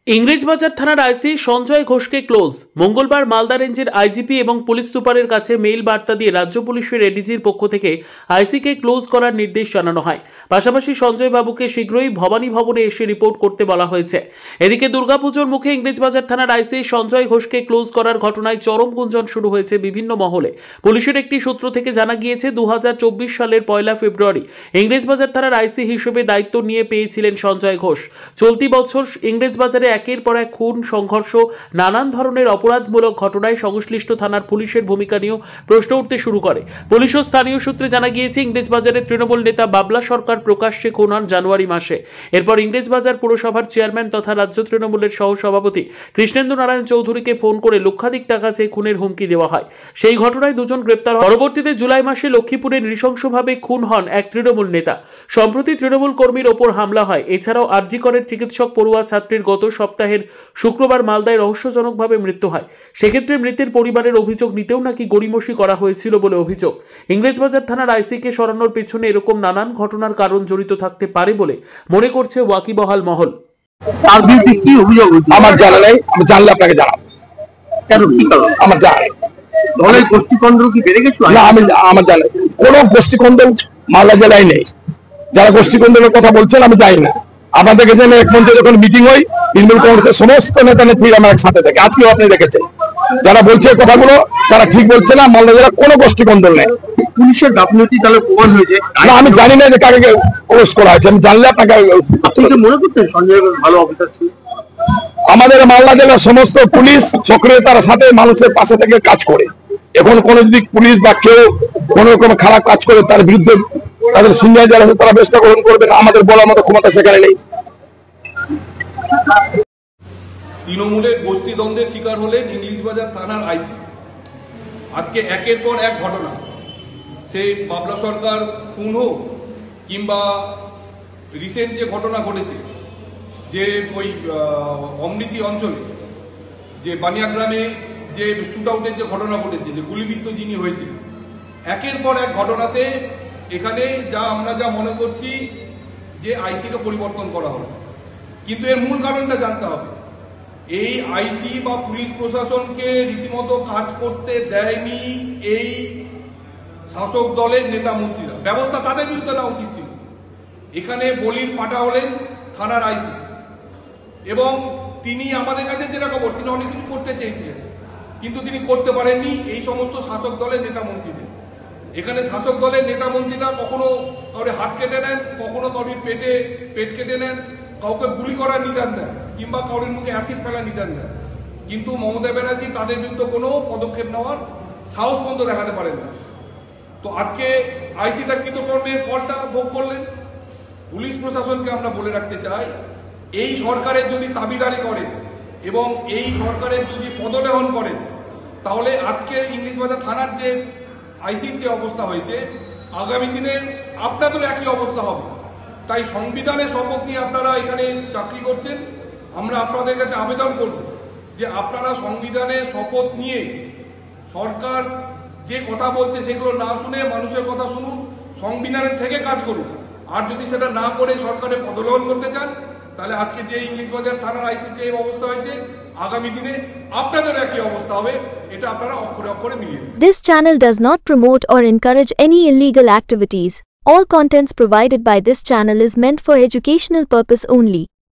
ইংরেজবাজার থানার আইসি সঞ্জয় ঘোষকে ক্লোজ। মঙ্গলবার মালদা রেঞ্জের আইজিপি এবং পুলিশ সুপারের কাছে মেইল বার্তা দিয়ে রাজ্য পুলিশের এডিজির পক্ষ থেকে আইসিকে ক্লোজ করার নির্দেশ জানানো হয়। পাশাপাশি সঞ্জয় বাবুকে শীঘ্রই ভবানী ভবনে এসে রিপোর্ট করতে বলা হয়েছে। এদিকে দুর্গাপুজোর মুখে ইংরেজবাজার থানার আইসি সঞ্জয় ঘোষকে ক্লোজ করার ঘটনায় চরম গুঞ্জন শুরু হয়েছে বিভিন্ন মহলে। পুলিশের একটি সূত্র থেকে জানা গিয়েছে 2024 সালের 1 ফেব্রুয়ারি ইংরেজবাজার থানার আইসি হিসেবে দায়িত্ব নিয়ে পেয়েছিলেন সঞ্জয় ঘোষ। চলতি বছর ইংরেজবাজারে একের পর এক খুন, সংঘর্ষ, নানান ধরনের অপরাধমূলক ঘটনায় সংশ্লিষ্ট থানার পুলিশের ভূমিকা নিয়েও প্রশ্ন উঠতে শুরু করে। পুলিশ ও স্থানীয় সূত্রে জানা গিয়েছে, ইংরেজবাজারের তৃণমূল নেতা বাবলা সরকার প্রকাশ্যে খুন হন জানুয়ারি মাসে। এরপর ইংরেজবাজার পুরসভার চেয়ারম্যান তথা রাজ্য তৃণমূলের সহসভাপতি কৃষ্ণেন্দু নারায়ণ চৌধুরীকে ফোন করে লক্ষাধিক টাকা চেয়ে খুনের হুমকি দেওয়া হয়। সেই ঘটনায় দুজন গ্রেপ্তার হয়। পরবর্তীতে জুলাই মাসে লক্ষ্মীপুরে নৃশংসভাবে খুন হন এক তৃণমূল নেতা। সম্প্রতি তৃণমূল কর্মীর ওপর হামলা হয়। এছাড়াও আরজি করের চিকিৎসক পড়ুয়া ছাত্রীর গত সপ্তাহের শুক্রবার মালদায় রহস্যজনকভাবে মৃত্যু হয়। সেক্ষেত্রে মৃতের পরিবারের অভিযোগ নিতেও নাকি গড়িমসি করা হয়েছিল বলে অভিযোগ। ইংরেজবাজার থানার আইসিকে সরানোর পেছনে এরকম নানান ঘটনার কারণ জড়িত থাকতে পারে বলে মনে করছে ওয়াকিবহাল মহল। তার বিরুদ্ধে কি অভিযোগ? আমার জানা নেই, আমি জানলে আপনাকে জানাবো। কেন, কি কারণ? আমার জানা নেই। দলের গোষ্ঠীকন্দল কি বেড়ে গেছে? না, আমার জানা কোনো গোষ্ঠীকন্দল মালদা জেলায় নেই। যারা গোষ্ঠীকন্দলের কথা বলছেন আমি জানি না। আপনাদের কাছে এক মঞ্চে যখন মিটিং হয়, তৃণমূল কংগ্রেসের সমস্ত নেতা নেত্রী আমার একসাথে থাকে। আজকেও আপনি দেখেছেন যারা বলছে কথাগুলো তারা ঠিক বলছে না। মালদা জেলা কোনো গোষ্ঠীকন্দল নেই। পুলিশের গাফিলতি তাহলে প্রমাণ হয়েছে। না, আমি জানি না যে কাকে অরেস্ট করা হয়েছে। আমি জানলে আপনাকে। আপনি কি মনে করতেন সঞ্জয় ভালো অফিসার ছিল? আমাদের মালদা জেলার সমস্ত পুলিশ সক্রিয়তার সাথে মানুষের পাশে থেকে কাজ করে। এখন কোন যদি পুলিশ বা কেউ কোন রকম খারাপ কাজ করে তার বিরুদ্ধে তাদের সিনিয়র যারা আছে তারা ব্যবস্থা গ্রহণ করবে। আমাদের বলার মতো ক্ষমতা সেখানে নেই। তৃণমূলের গোষ্ঠীদ্বন্দ্বের শিকার হলেন ইংলিশবাজার থানার আইসি। আজকে একের পর এক ঘটনা, সে বাবলা সরকার খুন হোক কিংবা রিসেন্ট যে ঘটনা ঘটেছে যে ওই অমৃতি অঞ্চলে যে বানিয়াগ্রামে যে শুট আউটের যে ঘটনা ঘটেছে, যে গুলিবিদ্ধ যিনি হয়েছে, একের পর এক ঘটনাতে এখানে আমরা যা মনে করছি যে আইসিকে পরিবর্তন করা হবে। কিন্তু এর মূল কারণটা জানতে হবে। এই আইসি বা পুলিশ প্রশাসনকে রীতিমতো কাজ করতে দেয়নি এই শাসক দলের নেতা মন্ত্রীরা। ব্যবস্থা তাদের বিরুদ্ধে নেওয়া উচিত ছিল। এখানে বলির পাঠা হলেন থানার আইসি এবং তিনি আমাদের কাছে যেটা খবর, তিনি অনেক কিছু করতে চেয়েছিলেন কিন্তু তিনি করতে পারেননি এই সমস্ত শাসক দলের নেতা মন্ত্রীদের। এখানে শাসক দলের নেতা মন্ত্রীরা কখনো কাউরে হাত কেটে নেন, কখনো কাউরির পেট কেটে নেন, কাউকে গুলি করার নিদান দেন কিংবা কাউরির মুখে অ্যাসিড ফেলার নিদান দেন। কিন্তু মমতা ব্যানার্জি তাদের বিরুদ্ধে কোনো পদক্ষেপ নেওয়ার সাহস পর্যন্ত দেখাতে পারেন না। তো আজকে আইসি তার কৃতকর্মের ফলটা ভোগ করলেন। পুলিশ প্রশাসনকে আমরা বলে রাখতে চাই, এই সরকারের যদি দাবিদারি করেন এবং এই সরকারের যদি পদলেহন করেন তাহলে আজকে ইংরেজবাজার থানার যে আইসির যে অবস্থা হয়েছে, আগামী দিনে আপনাদের একই অবস্থা হবে। তাই সংবিধানের শপথ নিয়ে আপনারা এখানে চাকরি করছেন। আমরা আপনাদের কাছে আবেদন করব যে আপনারা সংবিধানের শপথ নিয়ে সরকার যে কথা বলছে সেগুলো না শুনে মানুষের কথা শুনুন, সংবিধানের থেকে কাজ করুন। আর যদি সেটা না করে সরকারের পদলেহন করতে চান তাহলে আজকে যে ইংলিশবাজার থানার আইসি যে অবস্থা হয়েছে, আগামী দিনে আপনাদের একই অবস্থা হবে। এটা আপনারা অক্ষরে অক্ষরে মিলিয়ে দিন। This channel does not promote or encourage any illegal activities. All contents provided by this channel is meant for educational purpose only.